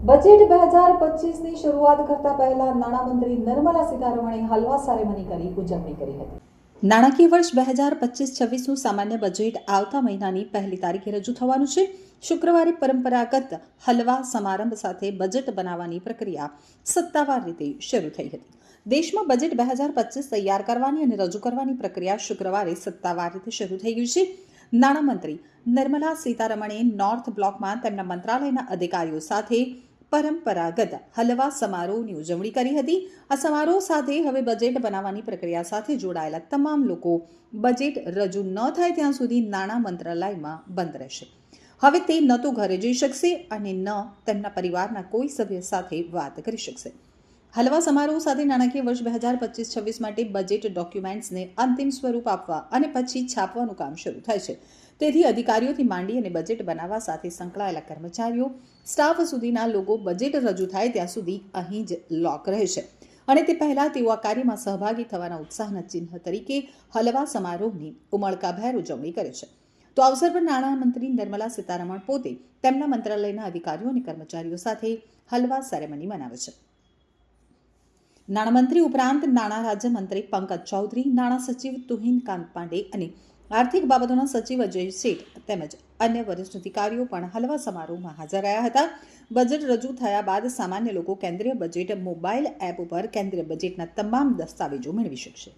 Budget 2025ની શરૂઆત કરતા પહેલા નાણામંત્રી નિર્મલા સીતારમણે હલવા સેરેમની કરી ઉજવણી કરી હતી. નાણાકીય વર્ષ 2025-26નું સામાન્ય બજેટ આવતા મહિનાની પહેલી તારીખે રજૂ થવાનું છે. શુક્રવારે પરંપરાગત હલવા સમારંભ સાથે બજેટ બનાવવાની પ્રક્રિયા સત્તાવાર રીતે શરૂ થઈ હતી. દેશમાં બજેટ 2025 તૈયાર કરવાની અને રજૂ કરવાની પ્રક્રિયા શુક્રવારે સત્તાવાર રીતે શરૂ થઈ ગઈ છે. નાણામંત્રી નિર્મલા સીતારમણે નોર્થ બ્લોકમાં તેમના મંત્રાલયના અધિકારીઓ સાથે પરંપરાગત હલવા સમારોહની ઉજવણી કરી હતી. આ સમારોહ સાથે હવે બજેટ બનાવવાની પ્રક્રિયા સાથે જોડાયેલા તમામ લોકો બજેટ રજૂ ન થાય ત્યાં સુધી નાણાં મંત્રાલયમાં બંધ રહેશે. હવે તે ન તો ઘરે જઈ શકશે અને ન તેમના પરિવારના કોઈ સભ્ય સાથે વાત કરી શકશે. હલવા સમારોહ સાથે નાણાકીય વર્ષ 2025-26 માટે બજેટ ડોક્યુમેન્ટ્સને અંતિમ સ્વરૂપ આપવા અને પછી છાપવાનું કામ શરૂ થાય છે. તેથી અધિકારીઓથી માંડી અને બજેટ બનાવવા સાથે સંકળાયેલા કર્મચારીઓ, સ્ટાફ સુધીના લોકો બજેટ રજૂ થાય ત્યાં સુધી અહીં જ લોક રહે છે અને તે પહેલાં તેઓ આ કાર્યમાં સહભાગી થવાના ઉત્સાહના ચિહ્ન તરીકે હલવા સમારોહની ઉમળકાભેર ઉજવણી કરે છે. તો આ અવસર પર નાણામંત્રી નિર્મલા સીતારમણ પોતે તેમના મંત્રાલયના અધિકારીઓ અને કર્મચારીઓ સાથે હલવા સેરેમની મનાવે છે. નાણામંત્રી ઉપરાંત નાણાં રાજ્યમંત્રી પંકજ ચૌધરી, નાણાં સચિવ તુહિન કાંત પાંડે અને આર્થિક બાબતોના સચિવ અજય શેઠ તેમજ અન્ય વરિષ્ઠ અધિકારીઓ પણ હલવા સમારોહમાં હાજર રહ્યા હતા. બજેટ રજૂ થયા બાદ સામાન્ય લોકો કેન્દ્રીય બજેટ મોબાઈલ એપ ઉપર કેન્દ્રીય બજેટના તમામ દસ્તાવેજો મેળવી શકશે.